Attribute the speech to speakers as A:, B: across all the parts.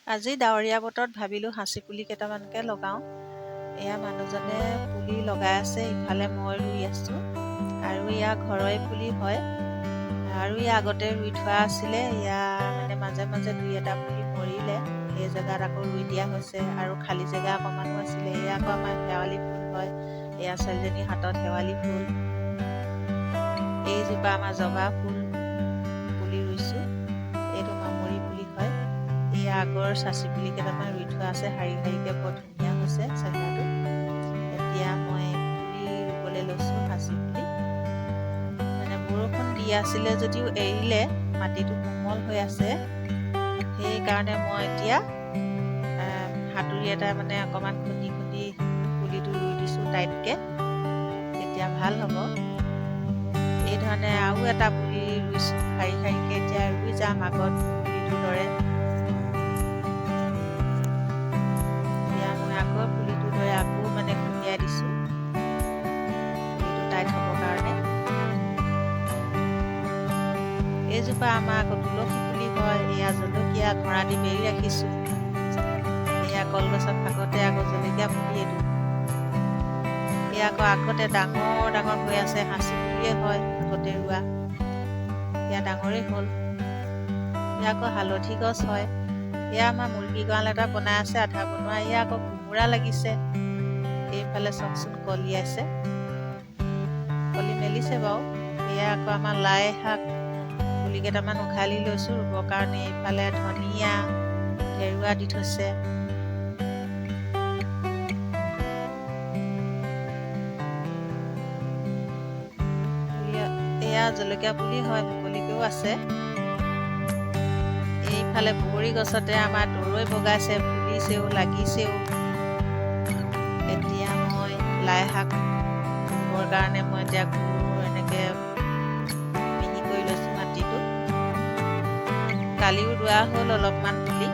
A: আজি ডাৱৰীয়া বতৰত ভাবিলোঁ সাঁচি পুলি কেইটামানকে লগাওঁ। এয়া মানুহজনে পুলি লগাই আছে, ইফালে মই ৰুই আছোঁ। আৰু এয়া ঘৰৰে পুলি হয়। আৰু ইয়াৰ আগতে ৰুই থোৱা আছিলে, মানে মাজে মাজে দুই এটা পুলি মৰিলে। সেই জেগাত আকৌ ৰুই দিয়া হৈছে। আৰু খালী জেগা অকণমানো আছিলে। এয়া আকৌ আমাৰ শেৱালি ফুল হয়। এয়া ছোৱালীজনীৰ হাতত শেৱালি ফুল। এইজোপা আমাৰ জবা ফুল পুলি ৰুইছোঁ। এইটো মামৰি পুলি হয়। এয়া আগৰ চাচি পুলি কেইটামান ৰুই থোৱা আছে, শাৰী শাৰীকৈ বৰ ধুনীয়া হৈছে চেহেৰাটো। এতিয়া মই পুলি ৰুবলৈ লৈছোঁ, সাঁচি পুলি। মানে বৰষুণ দি আছিলে যদিও এৰিলে, মাটিটো কোমল হৈ আছে। সেইকাৰণে মই এতিয়া হাতুৰি এটা মানে অকণমান খুন্দি খুন্দি পুলিটো ৰুই দিছোঁ টাইটকৈ, তেতিয়া ভাল হ'ব। এই ধৰণে আৰু এটা পুলি ৰুইছোঁ শাৰী শাৰীকৈ। এতিয়া ৰুই যাম আগত পুলিটোৰ দৰে। এতিয়া মই আকৌ পুলিটোৰ দৰে আকৌ মানে খুন্দিয়াই দিছোঁ, পুলিটো টাইট হ'বৰ কাৰণে। এইজোপা আমাৰ আকৌ তুলসী পুলি হয়। এয়া জলকীয়া ঘৰা দি বেৰি ৰাখিছোঁ। এয়া কলগছৰ ফাকতে আকৌ জলকীয়া পুলি এইটো। এয়া আকৌ আগতে ডাঙৰ ডাঙৰ হৈ আছে, সাঁচি পুলিয়ে হয় আগতে ৰোৱা। এয়া ডাঙৰেই হ'ল। এয়া আকৌ হালধি গছ হয়। এয়া আমাৰ মুৰ্গী গঁৰাল এটা বনাই আছে, আধা বনোৱা। এয়া আকৌ কোমোৰা লাগিছে। এইফালে চাওকচোন কলিয়াইছে, কলি মেলিছে বাৰু। এয়া আকৌ আমাৰ লাই শাক পুলি কেইটামান উঘালি লৈছোঁ ৰুবৰ কাৰণে। এইফালে ধনিয়া ঢেৰুৱা দি থৈছে। এয়া জলকীয়া পুলি হয়, মুকলিকৈও আছে। এইফালে বগৰী গছতে আমাৰ তৰৈ বগাইছে, ফুলিছেও, লাগিছেও। এতিয়া মই লাই শাক ৰুবৰ কাৰণে মই এতিয়া এনেকৈ মিহি কৰি লৈছোঁ মাটিটো। কালিও ৰোৱা হ'ল অলপমান পুলি।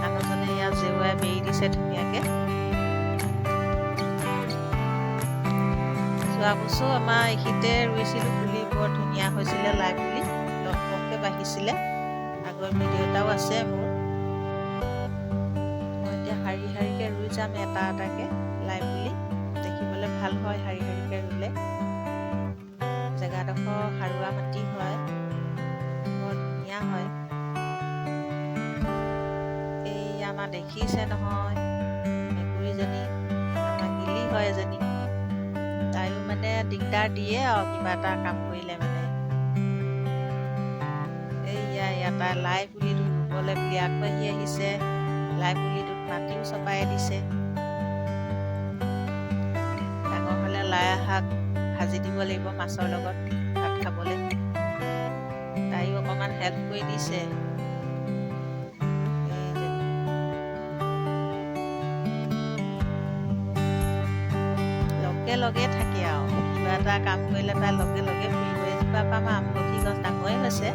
A: মানুহজনে ইয়াত জেওৰাই বেৰি দিছে ধুনীয়াকৈ। যোৱা বছৰ আমাৰ এইখিনিতে ৰুইছিলোঁ, পুলি বৰ ধুনীয়া হৈছিলে। লাই পুলি লহপহকৈ বাঢ়িছিলে। আগৰ ভিডিঅ' এটাও আছে মোৰ। মই এতিয়া শাৰী শাৰীকৈ ৰুই যাম এটা এটাকৈ লাই পুলি। দেখিবলৈ ভাল হয় শাৰী শাৰীকৈ ৰুলে। জেগাডোখৰ সাৰুৱা মাটি হয়, বৰ ধুনীয়া হয়। এই আমাৰ দেখিছে নহয় মেকুৰীজনী, আমাৰ গিলি হয় এজনী। তাইও মানে দিগদাৰ দিয়ে আৰু কিবা এটা কাম কৰিলে মানে। এইয়া তাই লাই পুলিটো ৰুবলৈ বুলি আগবাঢ়ি আহিছে। লাই পুলিটোত মাটিও চপাই দিছে। ডাঙৰ হ'লে লাই শাক ভাজি দিব লাগিব মাছৰ লগত ভাত খাবলৈ। তাইও অকণমান হেল্প কৰি দিছে। লগে লগে থাকে আৰু কিবা এটা কাম কৰিলে তাই লগে লগে ফুৰিব। এজোপা পৰা আমাৰ আমলখি গছ ডাঙৰেই হৈছে।